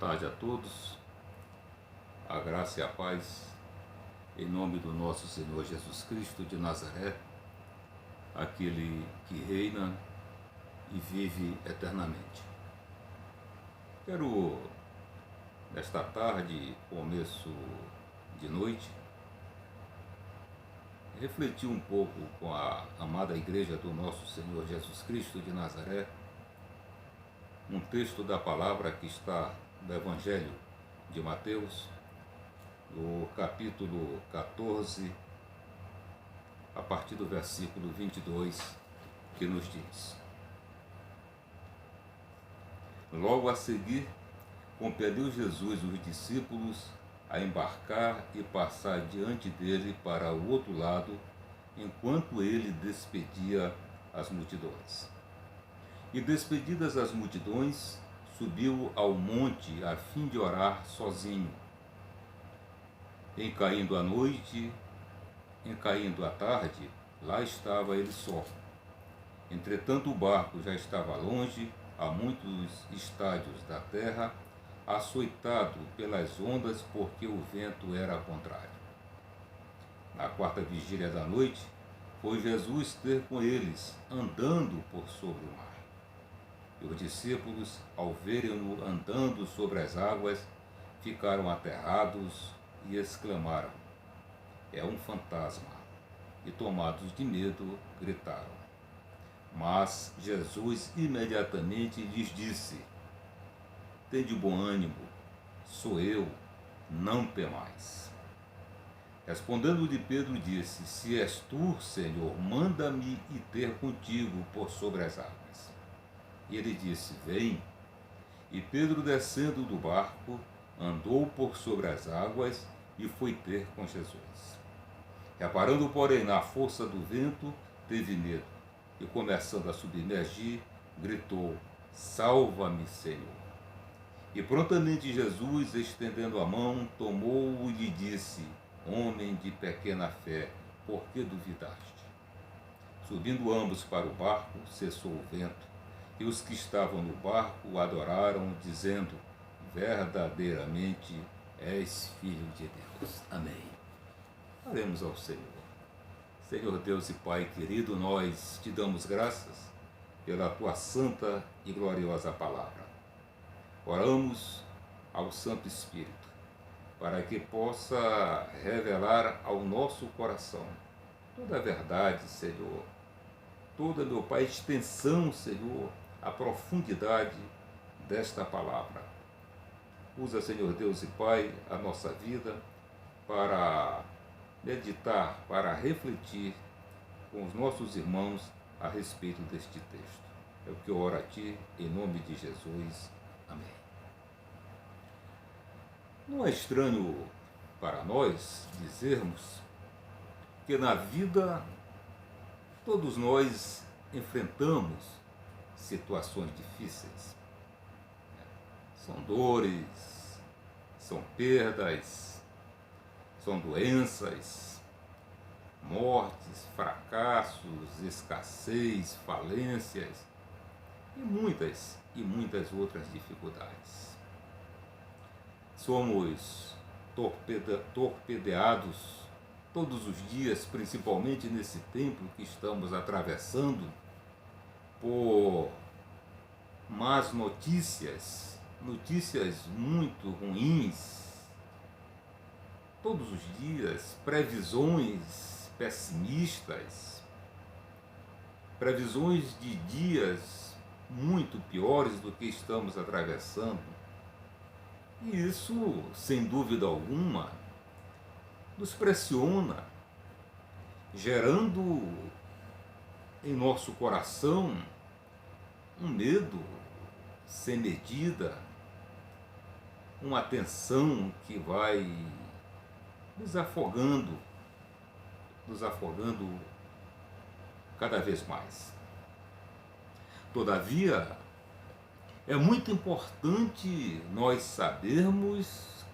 tarde a todos, a graça e a paz, em nome do nosso Senhor Jesus Cristo de Nazaré, aquele que reina e vive eternamente. Quero, nesta tarde, começo de noite, refletir um pouco com a amada Igreja do nosso Senhor Jesus Cristo de Nazaré, um texto da palavra que está no Evangelho de Mateus, no capítulo 14, a partir do versículo 22, que nos diz: Logo a seguir, compeliu Jesus os discípulos a embarcar e passar diante dele para o outro lado, enquanto ele despedia as multidões. E despedidas as multidões, subiu ao monte a fim de orar sozinho. Em caindo a noite, em caindo a tarde, lá estava ele só. Entretanto o barco já estava longe, a muitos estádios da terra, açoitado pelas ondas, porque o vento era contrário. Na quarta vigília da noite, foi Jesus ter com eles, andando por sobre o mar. E os discípulos, ao verem-no andando sobre as águas, ficaram aterrados e exclamaram: É um fantasma! E tomados de medo, gritaram. Mas Jesus imediatamente lhes disse: Tende bom ânimo, sou eu, não temais. Respondendo-lhe Pedro, disse: Se és tu, Senhor, manda-me ir ter contigo por sobre as águas. E ele disse: Vem. E Pedro, descendo do barco, andou por sobre as águas e foi ter com Jesus. Reparando, porém, na força do vento, teve medo e, começando a submergir, gritou: Salva-me, Senhor! E prontamente Jesus, estendendo a mão, tomou-o e lhe disse: Homem de pequena fé, por que duvidaste? Subindo ambos para o barco, cessou o vento, e os que estavam no barco o adoraram, dizendo: Verdadeiramente és Filho de Deus. Amém. Oremos ao Senhor. Senhor Deus e Pai querido, nós te damos graças pela tua santa e gloriosa palavra. Oramos ao Santo Espírito para que possa revelar ao nosso coração toda a verdade, Senhor, toda, meu Pai, extensão, Senhor, a profundidade desta palavra. Usa, Senhor Deus e Pai, a nossa vida para meditar, para refletir com os nossos irmãos a respeito deste texto. É o que eu oro a Ti, em nome de Jesus. Amém. Não é estranho para nós dizermos que na vida todos nós enfrentamos situações difíceis. São dores, são perdas, são doenças, mortes, fracassos, escassez, falências e muitas outras dificuldades. Somos torpedeados todos os dias, principalmente nesse tempo que estamos atravessando, por más notícias, notícias muito ruins. Todos os dias, previsões pessimistas, previsões de dias muito piores do que estamos atravessando. E isso, sem dúvida alguma, nos pressiona, gerando em nosso coração um medo sem medida, uma tensão que vai nos afogando cada vez mais. Todavia, é muito importante nós sabermos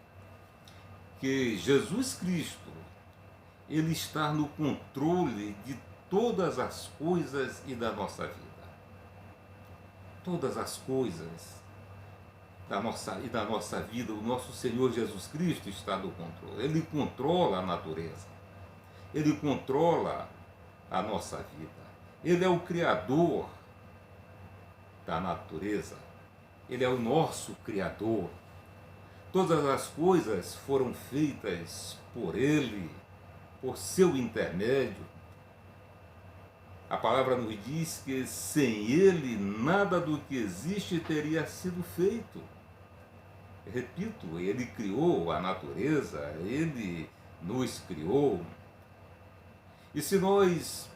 que Jesus Cristo, Ele está no controle de todas as coisas e da nossa vida. Todas as coisas da nossa vida, o nosso Senhor Jesus Cristo está no controle. Ele controla a natureza. Ele controla a nossa vida. Ele é o Criador da natureza. Ele é o nosso Criador. Todas as coisas foram feitas por Ele, por seu intermédio. A palavra nos diz que sem Ele nada do que existe teria sido feito. Repito, Ele criou a natureza, Ele nos criou. E se nós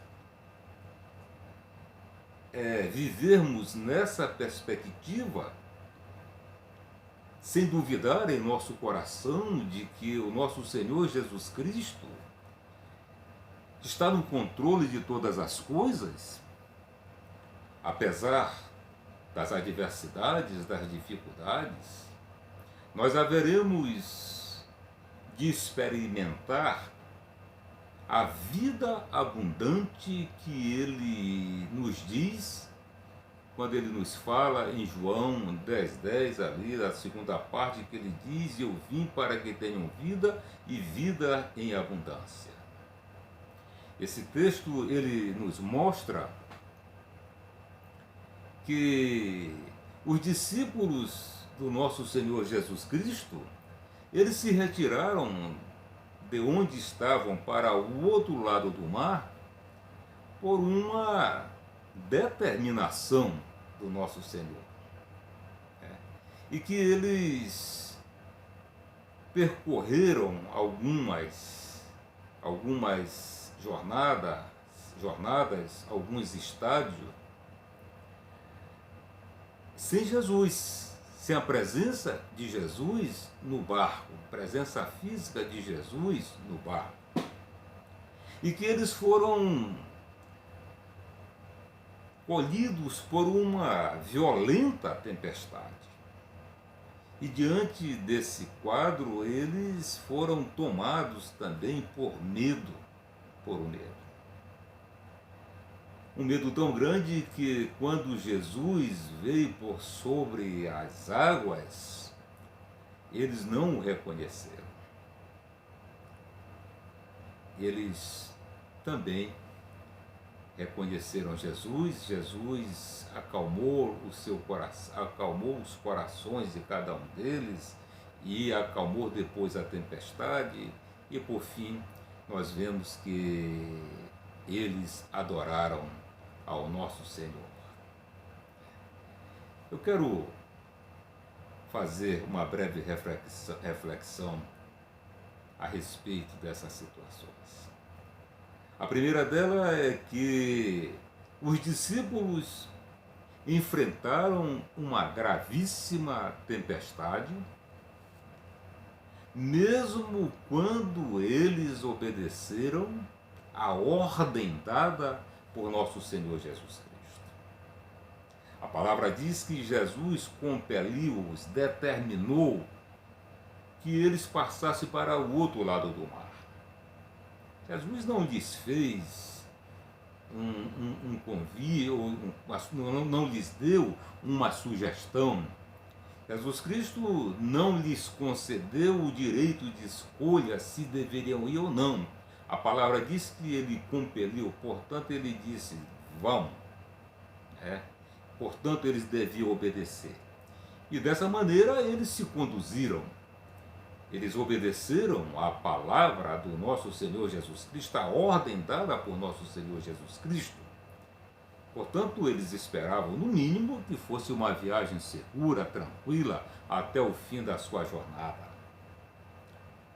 vivermos nessa perspectiva, sem duvidar em nosso coração de que o nosso Senhor Jesus Cristo está no controle de todas as coisas, apesar das adversidades, das dificuldades, nós haveremos de experimentar a vida abundante que Ele nos diz quando Ele nos fala em João 10:10, ali na segunda parte, que Ele diz: eu vim para que tenham vida e vida em abundância. Esse texto, ele nos mostra que os discípulos do nosso Senhor Jesus Cristo, eles se retiraram de onde estavam para o outro lado do mar por uma determinação do nosso Senhor. E que eles percorreram algumas jornadas, alguns estádios, sem Jesus, sem a presença de Jesus no barco, presença física de Jesus no barco. E que eles foram colhidos por uma violenta tempestade. E diante desse quadro, eles foram tomados também por medo, Um medo tão grande que quando Jesus veio por sobre as águas, eles não o reconheceram. Eles também reconheceram Jesus. Jesus acalmou o seu coração, acalmou os corações de cada um deles e acalmou depois a tempestade, e por fim nós vemos que eles adoraram ao nosso Senhor. Eu quero fazer uma breve reflexão a respeito dessas situações. A primeira dela é que os discípulos enfrentaram uma gravíssima tempestade, mesmo quando eles obedeceram a ordem dada por nosso Senhor Jesus Cristo. A palavra diz que Jesus compeliu-os, determinou que eles passassem para o outro lado do mar. Jesus não lhes fez um convite, não lhes deu uma sugestão. Jesus Cristo não lhes concedeu o direito de escolha se deveriam ir ou não. A palavra diz que ele compeliu, portanto ele disse, vão. Portanto eles deviam obedecer. E dessa maneira eles se conduziram. Eles obedeceram à palavra do nosso Senhor Jesus Cristo, a ordem dada por nosso Senhor Jesus Cristo. Portanto, eles esperavam, no mínimo, que fosse uma viagem segura, tranquila, até o fim da sua jornada.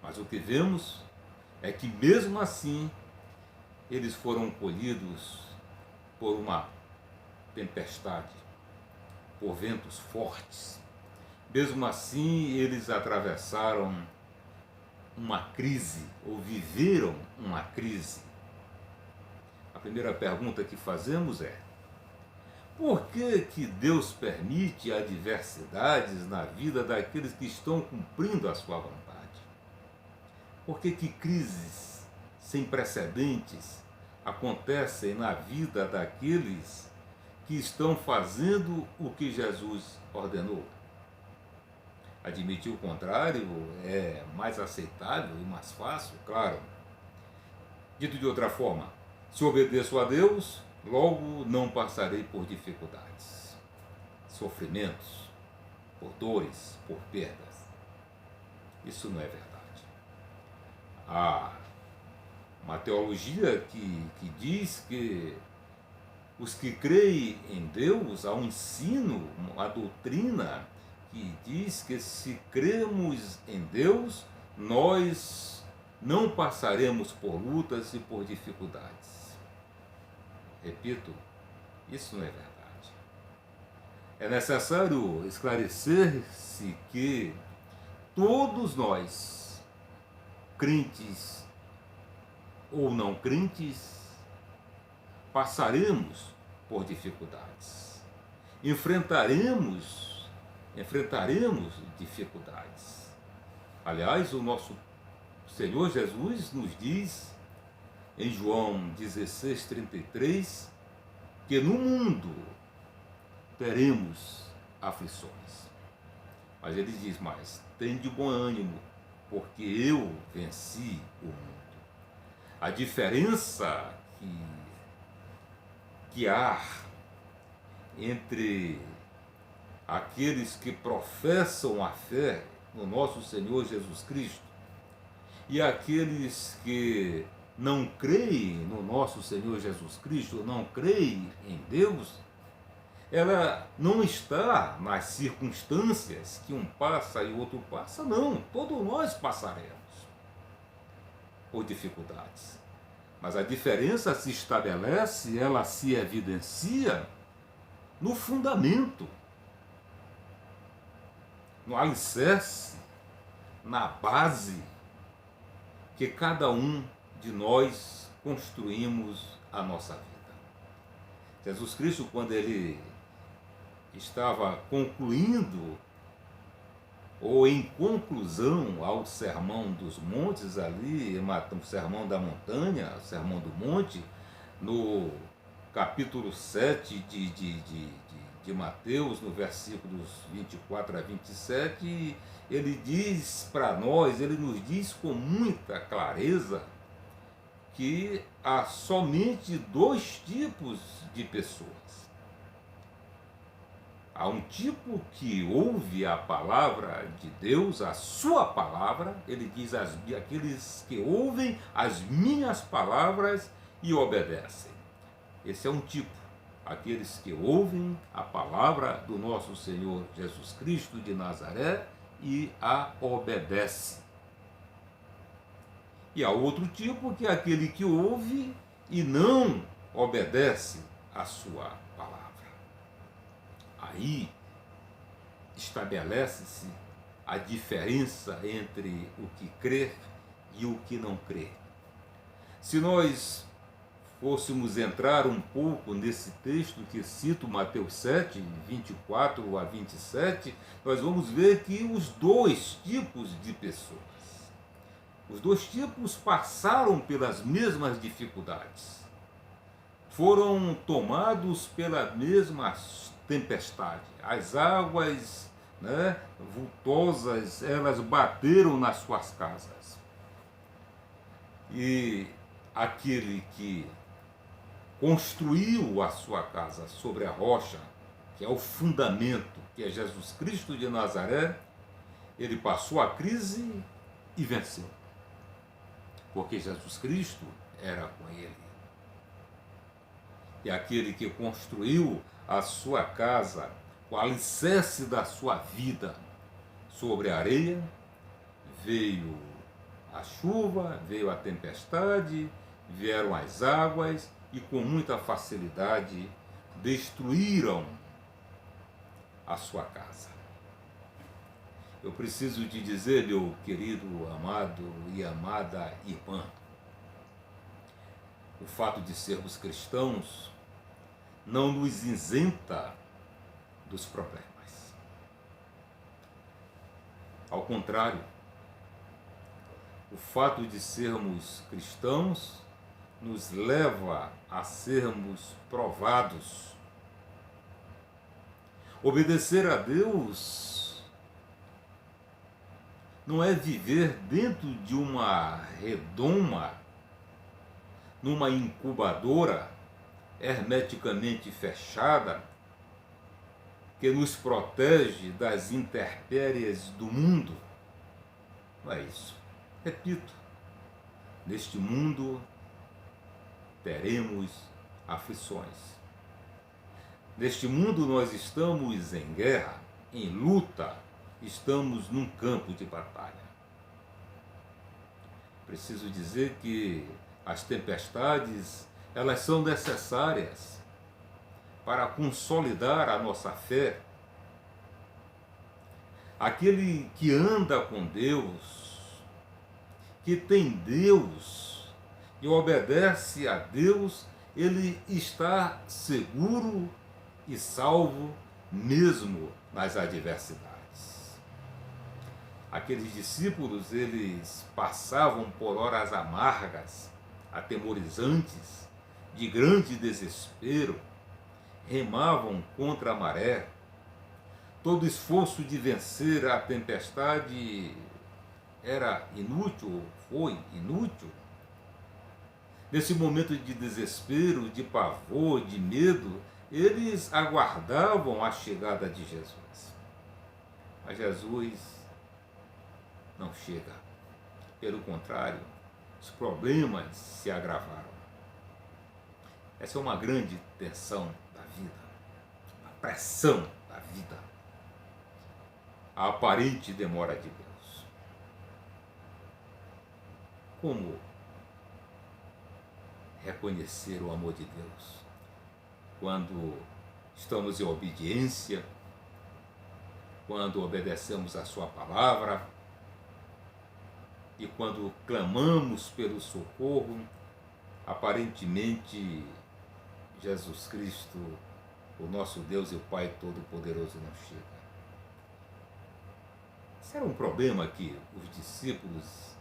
Mas o que vemos é que, mesmo assim, eles foram colhidos por uma tempestade, por ventos fortes. Mesmo assim, eles atravessaram uma crise, ou viveram uma crise. A primeira pergunta que fazemos é: por que Deus permite adversidades na vida daqueles que estão cumprindo a sua vontade? Por que crises sem precedentes acontecem na vida daqueles que estão fazendo o que Jesus ordenou? Admitir o contrário é mais aceitável e mais fácil, claro. Dito de outra forma, se obedeço a Deus, logo não passarei por dificuldades, sofrimentos, por dores, por perdas. Isso não é verdade. Há uma teologia que diz que os que creem em Deus, há um ensino, uma doutrina que diz que se cremos em Deus, nós não passaremos por lutas e por dificuldades. Repito, isso não é verdade. É necessário esclarecer-se que todos nós, crentes ou não crentes, passaremos por dificuldades. Enfrentaremos dificuldades. Aliás, o nosso Senhor Jesus nos diz em João 16:33 que no mundo teremos aflições. Mas ele diz mais: tende bom ânimo, porque eu venci o mundo. A diferença que há entre aqueles que professam a fé no nosso Senhor Jesus Cristo e aqueles que não creem no nosso Senhor Jesus Cristo, não creem em Deus, ela não está nas circunstâncias que um passa e o outro passa, não. Todos nós passaremos por dificuldades. Mas a diferença se estabelece, ela se evidencia no fundamento, no alicerce, na base que cada um de nós construímos a nossa vida. Jesus Cristo, quando ele estava concluindo ou em conclusão ao Sermão dos Montes, ali, o Sermão da Montanha, o Sermão do Monte, no capítulo 7 de Mateus, no versículos 24 a 27, ele diz para nós, ele nos diz com muita clareza que há somente dois tipos de pessoas. Há um tipo que ouve a palavra de Deus, a sua palavra, ele diz aqueles que ouvem as minhas palavras e obedecem. Esse é um tipo, aqueles que ouvem a palavra do nosso Senhor Jesus Cristo de Nazaré e a obedecem. E há outro tipo, que é aquele que ouve e não obedece a sua palavra. Aí estabelece-se a diferença entre o que crer e o que não crer. Se nós fôssemos entrar um pouco nesse texto que cito, Mateus 7, 24 a 27, nós vamos ver que os dois tipos de pessoas, os dois tipos passaram pelas mesmas dificuldades, foram tomados pela mesma tempestade. As águas, vultosas, elas bateram nas suas casas. E aquele que construiu a sua casa sobre a rocha, que é o fundamento, que é Jesus Cristo de Nazaré, ele passou a crise e venceu. Porque Jesus Cristo era com ele. E aquele que construiu a sua casa, o alicerce da sua vida sobre a areia, veio a chuva, veio a tempestade, vieram as águas e com muita facilidade destruíram a sua casa. Eu preciso te dizer, meu querido, amado e amada irmã, o fato de sermos cristãos não nos isenta dos problemas. Ao contrário, o fato de sermos cristãos nos leva a sermos provados. Obedecer a Deus não é viver dentro de uma redoma, numa incubadora hermeticamente fechada, que nos protege das intempéries do mundo. Não é isso. Repito, neste mundo teremos aflições. Neste mundo nós estamos em guerra, em luta, estamos num campo de batalha. Preciso dizer que as tempestades, elas são necessárias para consolidar a nossa fé. Aquele que anda com Deus, que tem Deus e obedece a Deus, ele está seguro e salvo mesmo nas adversidades. Aqueles discípulos, eles passavam por horas amargas, atemorizantes, de grande desespero, remavam contra a maré. Todo esforço de vencer a tempestade era inútil, foi inútil. Nesse momento de desespero, de pavor, de medo, eles aguardavam a chegada de Jesus. Mas Jesus não chega. Pelo contrário, os problemas se agravaram. Essa é uma grande tensão da vida, uma pressão da vida. A aparente demora de Deus. Como reconhecer o amor de Deus quando estamos em obediência, quando obedecemos a sua palavra e quando clamamos pelo socorro, aparentemente Jesus Cristo, o nosso Deus e o Pai Todo-Poderoso, não chega. Esse era um problema que os discípulos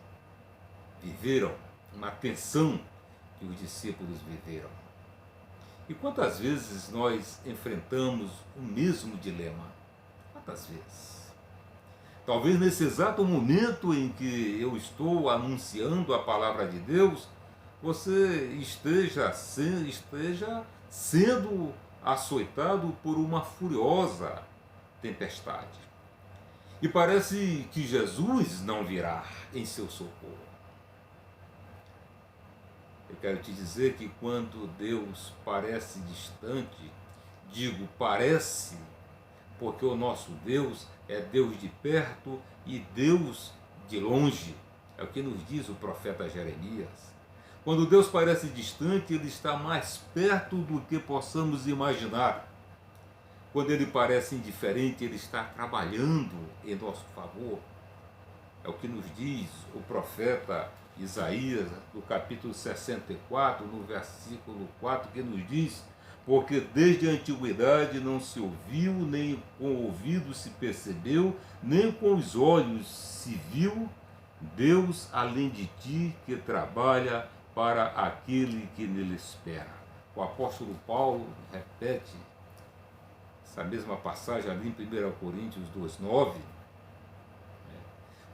viveram, uma tensão que os discípulos viveram. E quantas vezes nós enfrentamos o mesmo dilema? Quantas vezes? Talvez nesse exato momento em que eu estou anunciando a palavra de Deus, você esteja sendo açoitado por uma furiosa tempestade. E parece que Jesus não virá em seu socorro. Eu quero te dizer que quando Deus parece distante, digo parece, porque o nosso Deus é Deus de perto e Deus de longe. É o que nos diz o profeta Jeremias. Quando Deus parece distante, Ele está mais perto do que possamos imaginar. Quando Ele parece indiferente, Ele está trabalhando em nosso favor. É o que nos diz o profeta Isaías, no capítulo 64, no versículo 4, que nos diz: porque desde a antiguidade não se ouviu, nem com o ouvido se percebeu, nem com os olhos se viu Deus além de ti, que trabalha para aquele que nele espera. O apóstolo Paulo repete essa mesma passagem ali em 1 Coríntios 2,9.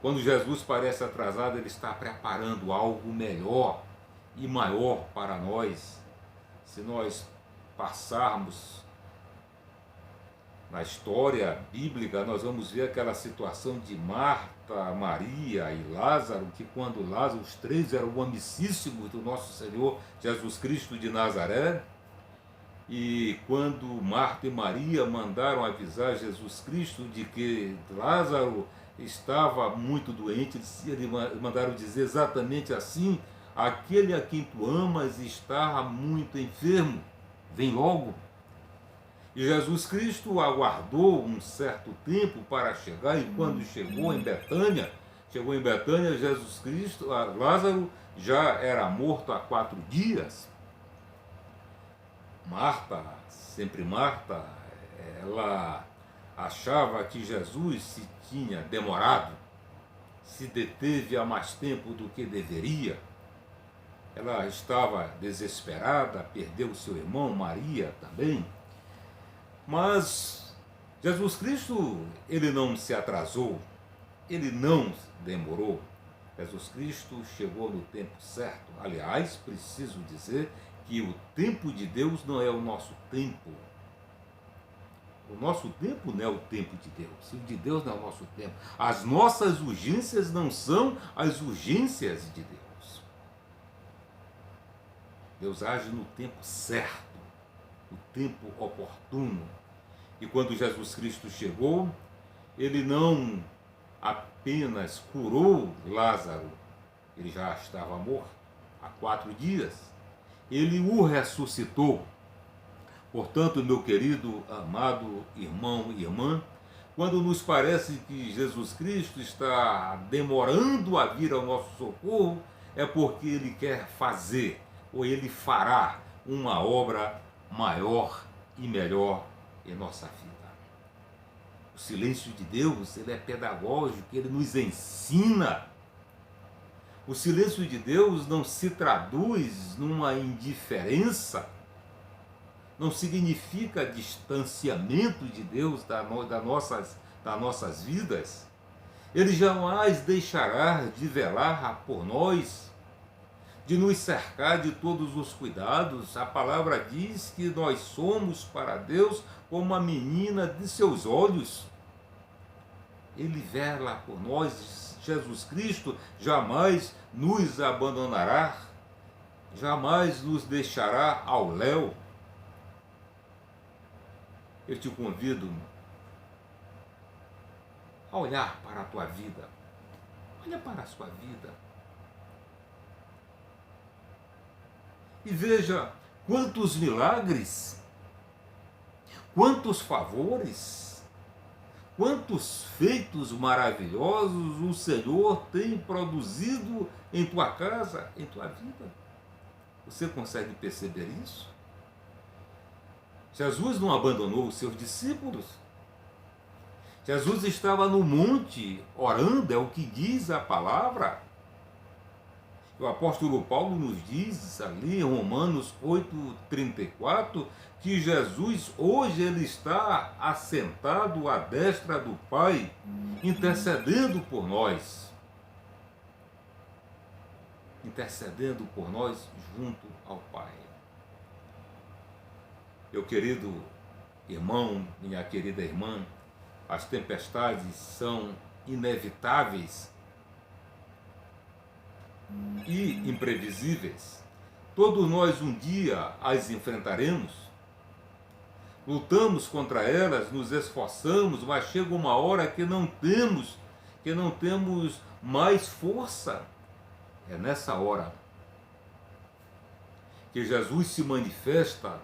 Quando Jesus parece atrasado, Ele está preparando algo melhor e maior para nós. Se nós passarmos na história bíblica, nós vamos ver aquela situação de Marta, Maria e Lázaro, que quando Lázaro, os três eram amicíssimos do nosso Senhor Jesus Cristo de Nazaré, e quando Marta e Maria mandaram avisar Jesus Cristo de que Lázaro estava muito doente, eles mandaram dizer exatamente assim: aquele a quem tu amas está muito enfermo, vem logo. E Jesus Cristo aguardou um certo tempo para chegar, e quando chegou em Betânia, Jesus Cristo, Lázaro já era morto há 4 dias. Marta, sempre Marta, ela achava que Jesus se tinha demorado, se deteve há mais tempo do que deveria. Ela estava desesperada, perdeu seu irmão, Maria também. Mas Jesus Cristo, Ele não se atrasou, ele não demorou. Jesus Cristo chegou no tempo certo. Aliás, preciso dizer que o tempo de Deus não é o nosso tempo. O nosso tempo não é o tempo de Deus. O de Deus não é o nosso tempo. As nossas urgências não são as urgências de Deus. Deus age no tempo certo, no tempo oportuno. E quando Jesus Cristo chegou, ele não apenas curou Lázaro, ele já estava morto há 4 dias, ele o ressuscitou. Portanto, meu querido, amado irmão e irmã, quando nos parece que Jesus Cristo está demorando a vir ao nosso socorro, é porque ele quer fazer, ou ele fará, uma obra maior e melhor em nossa vida. O silêncio de Deus, ele é pedagógico, ele nos ensina. O silêncio de Deus não se traduz numa indiferença, não significa distanciamento de Deus das nossas vidas. Ele jamais deixará de velar por nós, de nos cercar de todos os cuidados. A palavra diz que nós somos para Deus como uma menina de seus olhos. Ele vela por nós. Jesus Cristo jamais nos abandonará, jamais nos deixará ao léu. Eu te convido a olhar para a tua vida. Olha para a sua vida. E veja quantos milagres, quantos favores, quantos feitos maravilhosos o Senhor tem produzido em tua casa, em tua vida. Você consegue perceber isso? Jesus não abandonou os seus discípulos. Jesus estava no monte orando, é o que diz a palavra. O apóstolo Paulo nos diz ali em Romanos 8:34 que Jesus hoje ele está assentado à destra do Pai, intercedendo por nós. Intercedendo por nós junto ao Pai. Meu querido irmão, minha querida irmã, as tempestades são inevitáveis e imprevisíveis. Todos nós um dia as enfrentaremos. Lutamos contra elas, nos esforçamos, mas chega uma hora que não temos mais força. É nessa hora que Jesus se manifesta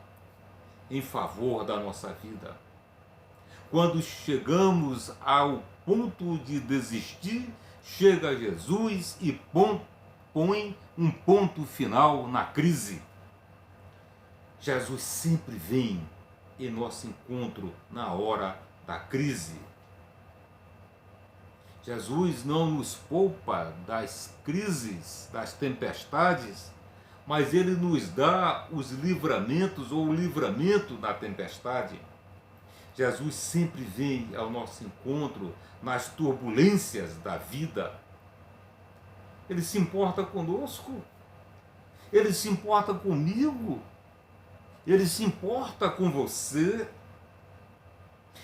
em favor da nossa vida. Quando chegamos ao ponto de desistir, chega Jesus e põe um ponto final na crise. Jesus sempre vem em nosso encontro na hora da crise. Jesus não nos poupa das crises, das tempestades, mas ele nos dá os livramentos ou o livramento da tempestade. Jesus sempre vem ao nosso encontro nas turbulências da vida. Ele se importa conosco, ele se importa comigo, ele se importa com você,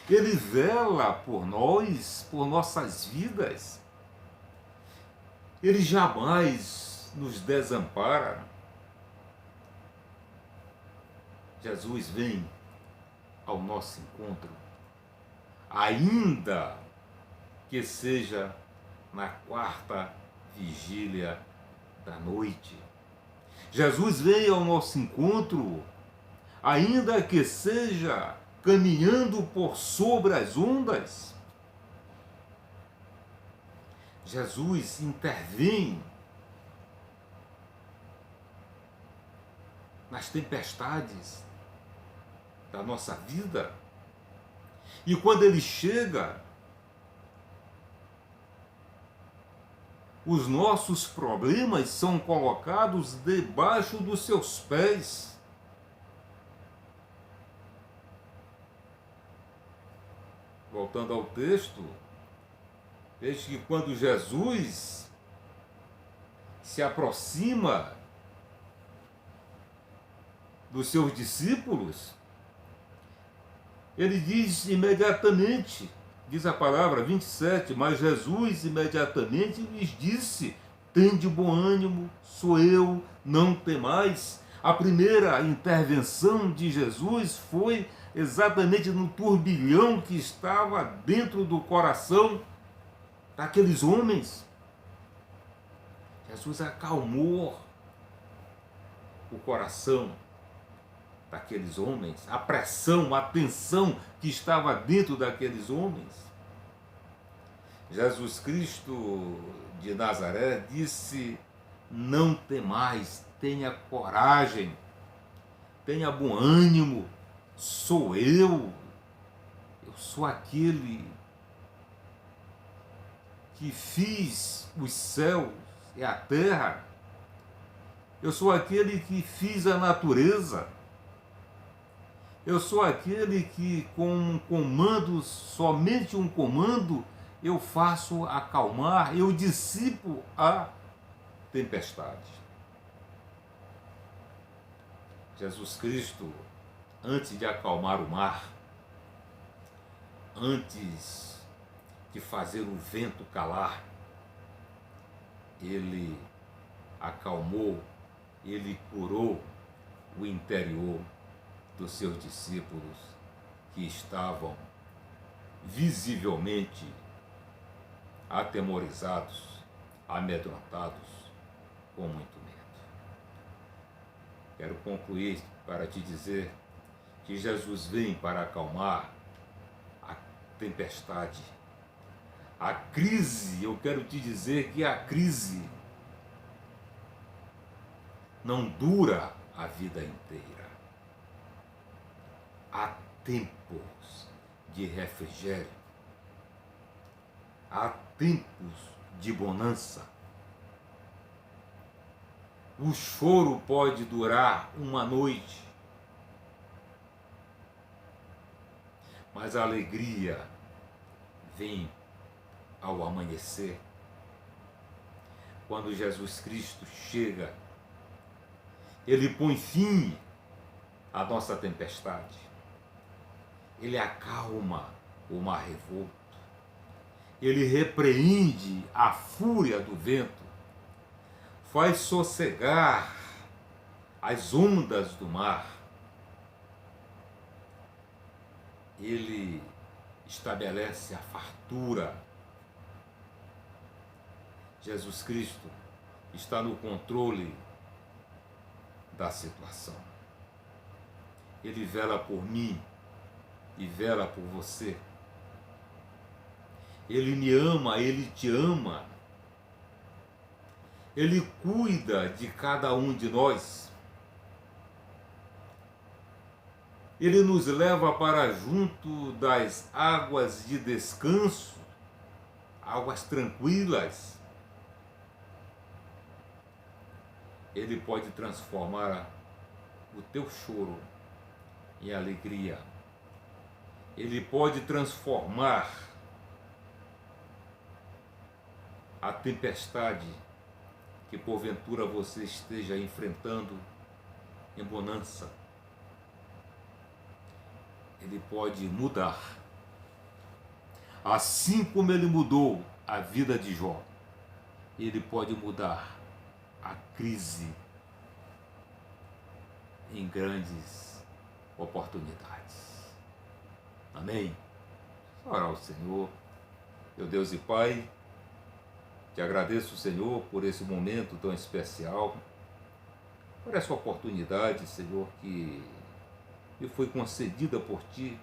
ele vela por nós, por nossas vidas. Ele jamais nos desampara. Jesus vem ao nosso encontro, ainda que seja na 4ª vigília da noite. Jesus vem ao nosso encontro, ainda que seja caminhando por sobre as ondas. Jesus intervém nas tempestades da nossa vida. E quando ele chega, os nossos problemas são colocados debaixo dos seus pés. Voltando ao texto, Veja que quando Jesus se aproxima dos seus discípulos, ele diz imediatamente, diz a palavra 27, mas Jesus imediatamente lhes disse: tende bom ânimo, sou eu, não temais. A primeira intervenção de Jesus foi exatamente no turbilhão que estava dentro do coração daqueles homens. Jesus acalmou o coração daqueles homens, a pressão, a tensão que estava dentro daqueles homens. Jesus Cristo de Nazaré disse: não temais, tenha coragem, tenha bom ânimo, sou eu sou aquele que fiz os céus e a terra, eu sou aquele que fiz a natureza, eu sou aquele que com um comando, somente um comando, eu faço acalmar, eu dissipo a tempestade. Jesus Cristo, antes de acalmar o mar, antes de fazer o vento calar, ele acalmou, ele curou o interior dos seus discípulos que estavam visivelmente atemorizados, amedrontados, com muito medo. Quero concluir para te dizer que Jesus vem para acalmar a tempestade, a crise. Eu quero te dizer que a crise não dura a vida inteira. Há tempos de refrigério, há tempos de bonança. O choro pode durar uma noite, mas a alegria vem ao amanhecer. Quando Jesus Cristo chega, ele põe fim à nossa tempestade. Ele acalma o mar revolto. Ele repreende a fúria do vento. Faz sossegar as ondas do mar. Ele estabelece a fartura. Jesus Cristo está no controle da situação. Ele vela por mim e vela por você. Ele me ama, ele te ama. Ele cuida de cada um de nós. Ele nos leva para junto das águas de descanso, águas tranquilas. Ele pode transformar o teu choro em alegria. Ele pode transformar a tempestade que porventura você esteja enfrentando em bonança. Ele pode mudar, assim como ele mudou a vida de Jó. Ele pode mudar a crise em grandes oportunidades. Amém? Orar ao Senhor. Meu Deus e Pai, te agradeço, Senhor, por esse momento tão especial, por essa oportunidade, Senhor, que me foi concedida por Ti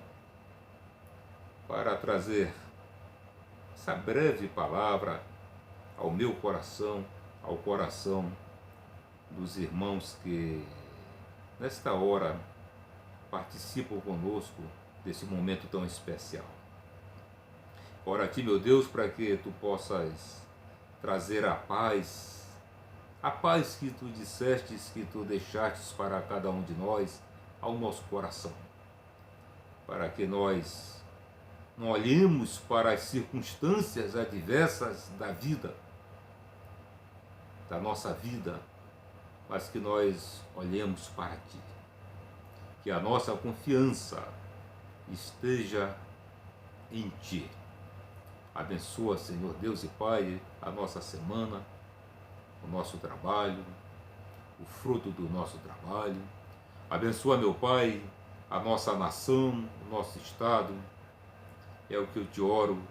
para trazer essa breve palavra ao meu coração, ao coração dos irmãos que nesta hora participam conosco desse momento tão especial. Ora a Ti, meu Deus, para que Tu possas trazer a paz que Tu dissestes, que Tu deixastes para cada um de nós, ao nosso coração, para que nós não olhemos para as circunstâncias adversas da vida, da nossa vida, mas que nós olhemos para Ti. Que a nossa confiança esteja em Ti. Abençoa, Senhor Deus e Pai, a nossa semana, o nosso trabalho, o fruto do nosso trabalho. Abençoa, meu Pai, a nossa nação, o nosso estado. É o que eu te oro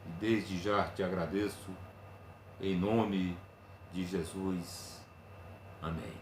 e desde já te agradeço, em nome de Jesus. Amém.